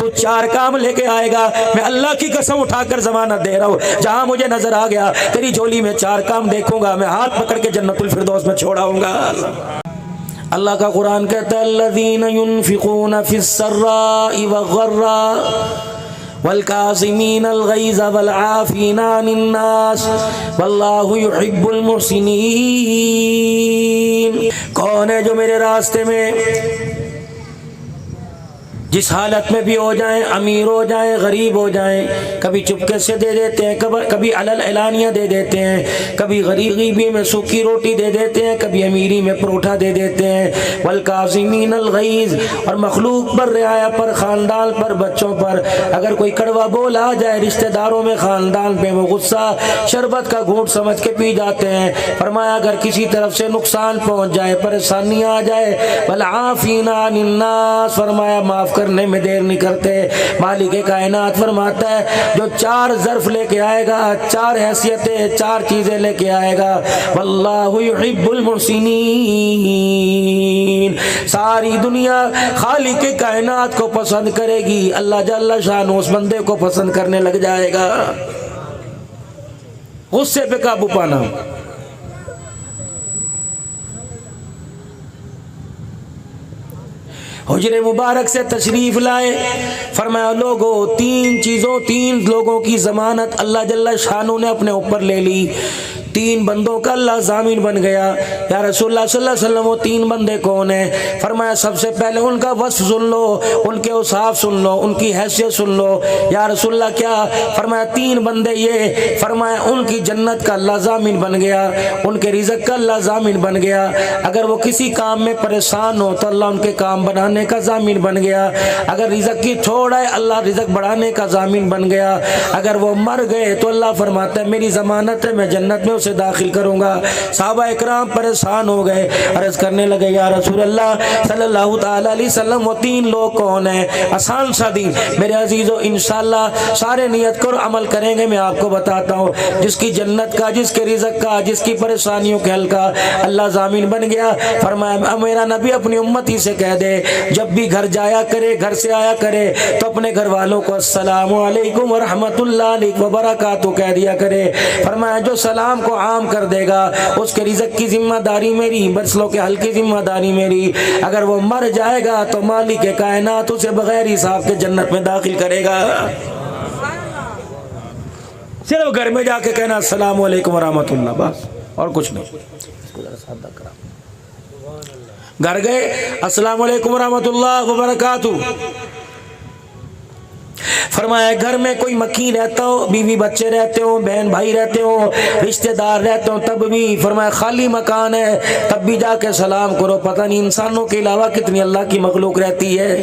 تو 4 کام لے کے آئے گا. میں اللہ کی قسم اٹھا کر ضمانت دے رہا ہوں, جہاں مجھے نظر آ گیا تیری جھولی میں 4 کام دیکھوں گا, میں ہاتھ پکڑ کے جنت الفردوس میں چھوڑاؤں گا. اللہ کا قرآن کہتا ہے الذین ينفقون فی السراء والضراء والکاظمین الغیظ والعافین عن الناس واللہ یحب المحسنین. کون ہے جو میرے راستے میں جس حالت میں بھی ہو جائیں, امیر ہو جائیں, غریب ہو جائیں, کبھی چپکے سے دے دیتے ہیں, کبھی علل اعلانیہ دے دیتے ہیں, کبھی غریبی میں سوکھی روٹی دے دیتے ہیں, کبھی امیری میں پروٹھا دے دیتے ہیں. والکاظمین الغیظ, اور مخلوق پر, رعایا پر, خاندان پر, بچوں پر اگر کوئی کڑوا بول آ جائے, رشتہ داروں میں, خاندان پہ, وہ غصہ شربت کا گھونٹ سمجھ کے پی جاتے ہیں. فرمایا اگر کسی طرف سے نقصان پہنچ جائے, پریشانی آ جائے, والعافین عن الناس, فرمایا معاف کرنے میں دیر نہیں کرتے. مالک کائنات فرماتا ہے جو 4 ظرف لے کے آئے گا, 4 حیثیتیں, 4 چیزیں لے کے آئے گا, واللہ یحب المحسنین, ساری دنیا خالق کائنات کو پسند کرے گی, اللہ جل شانہ اس بندے کو پسند کرنے لگ جائے گا. غصے پہ قابو پانا. حجر مبارک سے تشریف لائے, فرمایا لوگوں 3 لوگوں کی ضمانت اللہ جل شانہ نے اپنے اوپر لے لی. 3 بندوں کا اللہ ضامن بن گیا. یا رسول اللہ صلی اللہ علیہ وسلم وہ 3 بندے کون ہیں؟ فرمایا سب سے پہلے ان کا وصف سن لو, ان کے اوصاف سن لو, ان کی حیثیت سن لو. یا رسول اللہ کیا؟ فرمایا 3 بندے یہ, فرمایا ان کی جنت کا اللہ ضامن بن گیا, ان کے رزق کا اللہ ضامن بن گیا. اگر وہ کسی کام میں پریشان ہو تو اللہ ان کے کام بنانے کا ضامن بن گیا. اگر رزق کی چھوڑ ہے, اللہ رزق بڑھانے کا ضامن بن گیا. اگر وہ مر گئے تو اللہ فرماتا ہے میری ضمانت ہے, میں جنت میں اسے داخل کروں گا. صحابہ اکرام پریشان ہو گئے, عرض کرنے لگے یا رسول اللہ صلی اللہ تعالی علیہ وسلم وہ 3 لوگ کون ہیں؟ آسان سا دین میرے عزیزو, انشاءاللہ سارے نیت کرو, عمل کریں گے. میں آپ کو بتاتا ہوں جس کی جنت کا, جس کے رزق کا, جس کی پریشانیوں کے حل کا اللہ ضامن بن گیا. فرمایا میرا نبی اپنی امتی سے کہہ دے جب بھی گھر جایا کرے, گھر سے آیا کرے تو اپنے گھر والوں کو السلام علیکم ورحمۃ اللہ وبرکاتہ کہہ دیا کرے. فرمایا جو سلام کو عام کر دے گا اس کے رزق کی ذمہ داری میری, مسئلوں کے حل کی ذمہ داری میری. اگر وہ مر جائے گا تو مالک کائنات اسے بغیر حساب کے جنت میں داخل کرے گا. صرف گھر میں جا کے کہنا السلام علیکم ورحمۃ اللہ, بس اور کچھ نہیں. گھر گئے السلام علیکم ورحمۃ اللہ وبرکاتہ. فرمایا گھر میں کوئی مکھی رہتا ہو, بیوی بچے رہتے ہو, بہن بھائی رہتے ہو, رشتہ دار رہتے ہو, تب بھی فرمایا خالی مکان ہے تب بھی جا کے سلام کرو. پتہ نہیں انسانوں کے علاوہ کتنی اللہ کی مخلوق رہتی ہے.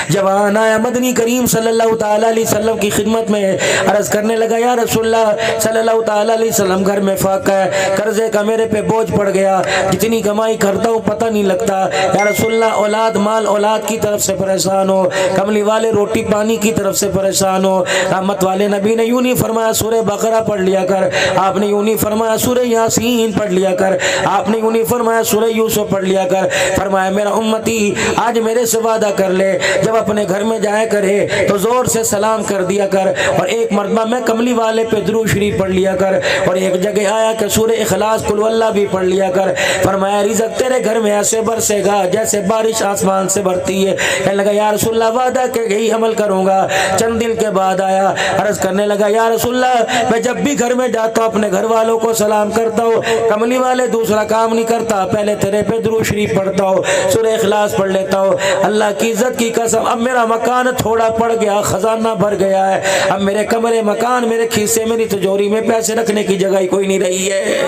جوان آیا مدنی کریم صلی اللہ تعالی علیہ وسلم کی خدمت میں, عرض کرنے لگا یا رسول اللہ صلی اللہ تعالی علیہ وسلم گھر میں فاقہ ہے, قرضے کا میرے پہ بوجھ پڑ گیا, جتنی کمائی کرتا ہوں پتہ نہیں لگتا. یا رسول اللہ اولاد مال اولاد کی طرف سے پریشان ہو, کملی والے روٹی پانی کی طرف سے پریشان ہو. رحمت والے نبی نے یوں نہیں فرمایا سورہ بقرہ پڑھ لیا کر, آپ نے یوں نہیں فرمایا سورہ یاسین پڑھ لیا کر, آپ نے یوں نہیں فرمایا سورہ یوسف پڑھ لیا کر. فرمایا میرا امتی آج میرے سے وعدہ کر لے جب اپنے گھر میں جایا کرے تو زور سے سلام کر دیا کر, اور ایک مرتبہ میں کملی والے پہ درود شریف پڑھ لیا کر, اور ایک جگہ آیا کہ سورہ اخلاص قل واللہ بھی پڑھ لیا کر. فرمایا رزق تیرے گھر میں ایسے برسے گا جیسے بارش آسمان سے برتی ہے. کہنے لگا یا رسول اللہ وعدہ کہ یہی عمل کروں گا. چند دن کے بعد آیا, عرض کرنے لگا یا رسول اللہ میں جب بھی گھر میں جاتا ہوں اپنے گھر والوں کو سلام کرتا ہوں, کملی والے دوسرا کام نہیں کرتا, پہلے تیرے پہ درود شریف پڑھتا ہوں, سورہ اخلاص پڑھ لیتا ہوں. اللہ کی عزت کی قسم اب میرا مکان تھوڑا پڑ گیا, خزانہ بھر گیا ہے, اب میرے کمرے مکان, میرے کھیسے, میری تجوری میں پیسے رکھنے کی جگہ ہی کوئی نہیں رہی ہے.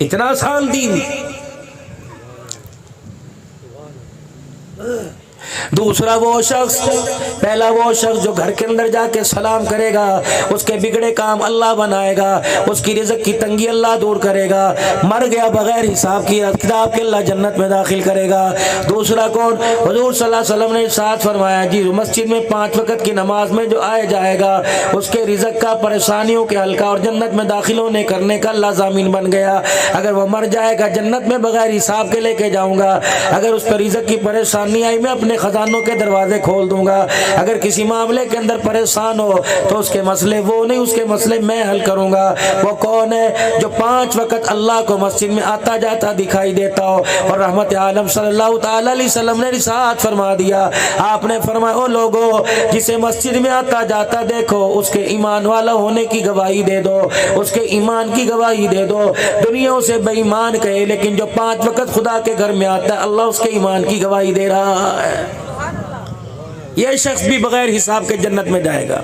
اتنا آسان دین. दूसरा वो शख्स, पहला वो शख्स जो घर के अंदर जाके सलाम करेगा, उसके बिगड़े काम अल्लाह बनाएगा, उसकी रिज़्क़ की तंगी अल्लाह दूर करेगा, मर गया बगैर हिसाब की किताब के अल्लाह जन्नत में दाखिल करेगा। दूसरा कौन? हुजूर सल्लल्लाहु अलैहि वसल्लम ने इरशाद फरमाया जी, मस्जिद में 5 वक्त की नमाज में जो आए जाएगा उसके रिज़्क़ का, परेशानियों के हल का और जन्नत में दाखिल होने करने का अल्लाह ज़ामीन बन गया। अगर वो मर जाएगा जन्नत में बगैर हिसाब के लेके जाऊंगा। अगर उस पर रिज़्क़ की परेशानी आई मैं अपने खजानों के दरवाजे खोल दूंगा। अगर किसी मामले के अंदर परेशान हो तो उसके मसले वो नहीं, उसके मसले मैं हल करूंगा। वो कौन है? जो 5 वक्त अल्लाह को मस्जिद में आता जाता दिखाई देता हो। और रहमत आलम सल्लल्लाहु ताला अलैहि वसल्लम ने इरशाद फरमा दिया, आपने फरमाया ओ लोगो, जिसे मस्जिद में आता जाता देखो उसके ईमान वाला होने की गवाही दे दो, उसके ईमान की गवाही दे दो। दुनिया से बेईमान कहे, लेकिन जो 5 वक्त खुदा के घर में आता है अल्लाह उसके ईमान की गवाही दे रहा है। यह शख्स भी बगैर हिसाब के जन्नत में जाएगा।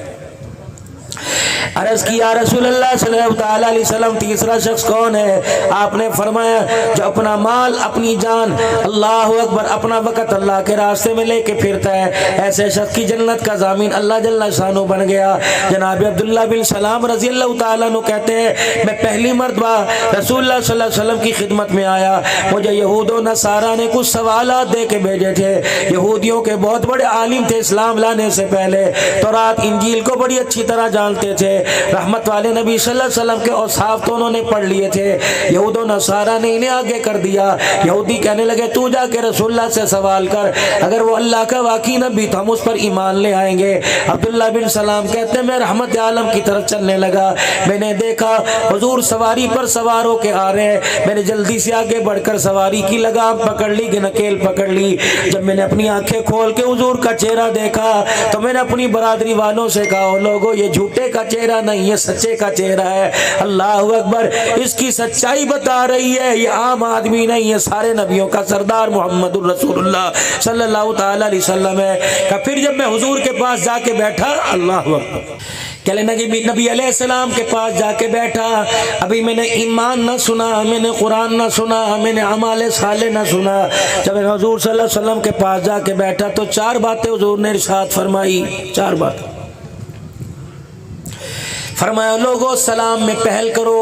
अर्ज़ किया रसूलुल्लाह सल्लल्लाहु अलैहि वसल्लम, तीसरा शख्स कौन है? आपने फरमाया जो अपना माल, अपनी जान, अल्लाह अकबर, अपना वक़्त अल्लाह के रास्ते में लेके फिरता है, ऐसे शख्स की जन्नत का ज़ामीन अल्लाह जल्ल शानो बन गया। जनाब अब्दुल्लाह बिन सलाम रज़ी अल्लाह तआला अन्हु कहते हैं, मैं पहली मरतबा रसूलुल्लाह सल्लल्लाहु अलैहि वसल्लम की खिदमत में आया। मुझे यहूद और नसारा ने कुछ सवालात दे के भेजे थे। यहूदियों के बहुत बड़े आलिम थे इस्लाम लाने से पहले, तौरात इंजील को बड़ी अच्छी तरह जानते थे। रहमत वाले नबी सल्लल्लाहु अलैहि वसल्लम के औसाफ तो उन्होंने पढ़ लिए थे। यहूद और नसारा ने इन्हें आगे कर दिया। यहूदी कहने लगे तू जाके रसूलुल्लाह से सवाल कर, अगर वो अल्लाह का वाकई नबी तो हम उस पर ईमान ले आएंगे। अब्दुल्लाह बिन सलाम कहते हैं मैं रहमत आलम की तरफ चलने लगा। मैंने देखा हुजूर सवारी पर सवार होके आ रहे हैं। मैंने जल्दी से आगे बढ़कर सवारी की लगाम पकड़ ली, नकेल पकड़ ली। जब मैंने अपनी आंखें खोल के हुजूर का चेहरा देखा तो मैंने अपनी बरादरी वालों से कहा, लोगों ये झूठे का चेहरा नहीं, ये सच्चे का चेहरा है। अल्लाह अकबर, इसकी सच्चाई बता रही है, ये आम आदमी नहीं है, सारे नबियों का सरदार मोहम्मदुर रसूलुल्लाह सल्लल्लाहु ताला अलैहि वसल्लम है। फिर जब मैं हुजूर के पास जाके बैठा, अल्लाह अकबर, कहने लगे नबी अलैहिस्सलाम के पास जाके बैठा, अभी मैंने ईमान न सुना, मैंने कुरान न सुना, मैंने अमाल साले न सुना। जब मैं हुजूर सल्लल्लाहु अलैहि वसल्लम के पास जाके बैठा तो 4 बातें हुजूर ने इरशाद फरमाई। 4 बात फरमाया, लोगों सलाम में पहल करो,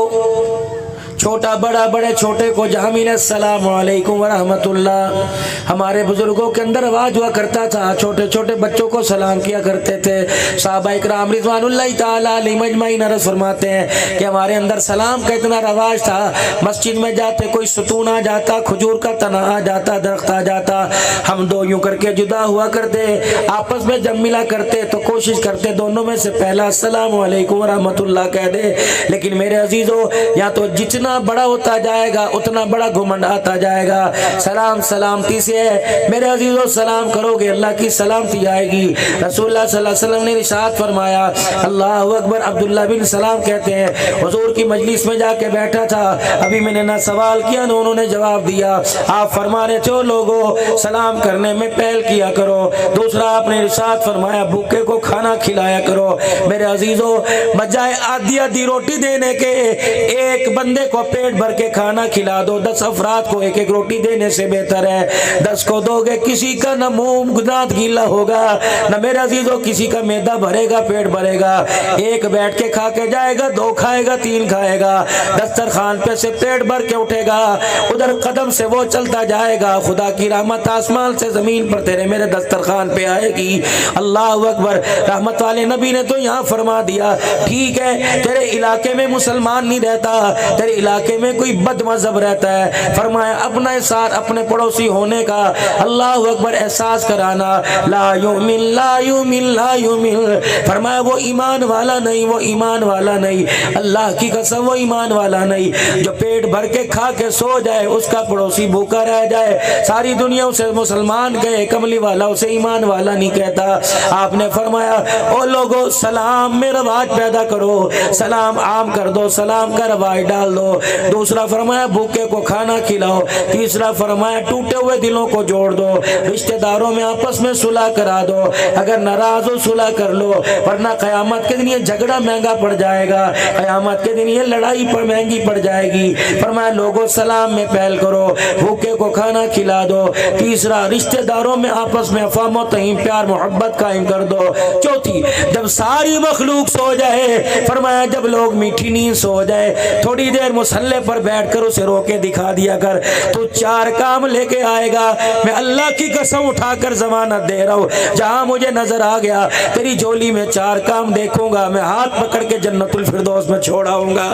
छोटा बड़ा, बड़े छोटे को जामिन अस्सलामु अलैकुम व रहमतुल्लाह। हमारे बुजुर्गों के अंदर आवाज हुआ करता था, छोटे छोटे बच्चों को सलाम किया करते थे। सहाबा इकराम रिज़वानुल्लाहि ताला अलैहिम अजमईन अर्ज़ फरमाते हैं कि हमारे अंदर सलाम का इतना रवाज था, मस्जिद में जाते कोई सतून आ जाता, खजूर का तना आ जाता, दरख्त आ जाता, हम दो यूं करके जुदा हुआ करते, आपस में जब मिला करते तो कोशिश करते दोनों में से पहला अस्सलामु अलैकुम व रहमतुल्लाह कह दे। लेकिन मेरे अजीजों, या तो जितना बड़ा होता जाएगा उतना बड़ा घमंड आता जाएगा। सलाम सलामती से है मेरे अजीजों, सलाम करोगे अल्लाह की सलामती आएगी। रसूलुल्लाह सल्लल्लाहु अलैहि वसल्लम ने इरशाद फरमाया, अल्लाहु अकबर। अब्दुल्लाह बिन सलाम कहते हैं हुजूर की मजलिस में जाके बैठा था, अभी मैंने ना सवाल किया ना उन्होंने जवाब दिया। आप फरमा रहे थे लोगों सलाम करने में पहल किया करो। दूसरा आपने इरशाद फरमाया भूखे को खाना खिलाया करो। मेरे अजीजों, बजाय आधी आधी रोटी देने के एक बंदे को पेट भर के खाना खिला दो। 10 अफराद को एक एक रोटी देने से बेहतर है 10 को दोगे, किसी का न मुंह दांत गीला होगा, न मेरे अजीजों किसी का मैदा भरेगा, पेट भरेगा। एक बैठ के खा के जाएगा, 2 खाएगा, 3 खाएगा, दस्तरखान पे से पेट भर के उठेगा, उधर कदम से वो चलता जाएगा, खुदा की रहमत आसमान से जमीन पर तेरे मेरे दस्तरखान पे आएगी। अल्लाह अकबर। रहमत वाले नबी ने तो यहाँ फरमा दिया, ठीक है तेरे इलाके में मुसलमान नहीं रहता, तेरे इलाके में कोई बदमज़हब रहता है, फरमाया अपना एहसास अपने पड़ोसी होने का अल्लाह अकबर एहसास कराना। ला युमिन ला युमिन ला युमिन, फरमाया वो ईमान वाला नहीं, वो ईमान वाला नहीं, अल्लाह की कसम वो ईमान वाला नहीं। जो पेट भर के खा के सो जाए उसका पड़ोसी भूखा रह जाए, सारी दुनिया उसे मुसलमान कहे, कमली वाला उसे ईमान वाला नहीं कहता। आपने फरमाया ओ लोगों सलाम में रवाज पैदा करो, सलाम आम कर दो, सलाम का रवाज डाल दो। दूसरा फरमाया भूखे को खाना खिलाओ, तीसरा फरमाया टूटे हुए दिलों को जोड़ दो, रिश्तेदारों में आपस में सुलह करा दो, अगर नाराज हो सुलह कर लो, वरना क़यामत के दिन ये झगड़ा महंगा पड़ जाएगा, क़यामत के दिन ये लड़ाई पर महंगी पड़ जाएगी। फरमाया लोगों सलाम में पहल करो, भूखे को खाना खिला दो, तीसरा रिश्तेदारों में आपस में अफाम तहीम प्यार मोहब्बत कायम कर दो, चौथी जब सारी मखलूक सो जाए, फरमाया जब लोग मीठी नींद सो जाए, थोड़ी देर मुसल्ले पर बैठकर उसे रोके दिखा दिया कर, तू 4 काम लेके आएगा, मैं अल्लाह की कसम उठाकर जमानत दे रहा हूँ, जहां मुझे नजर आ गया तेरी झोली में 4 काम देखूंगा, मैं हाथ पकड़ के जन्नतुल फिरदौस में छोड़ाऊंगा।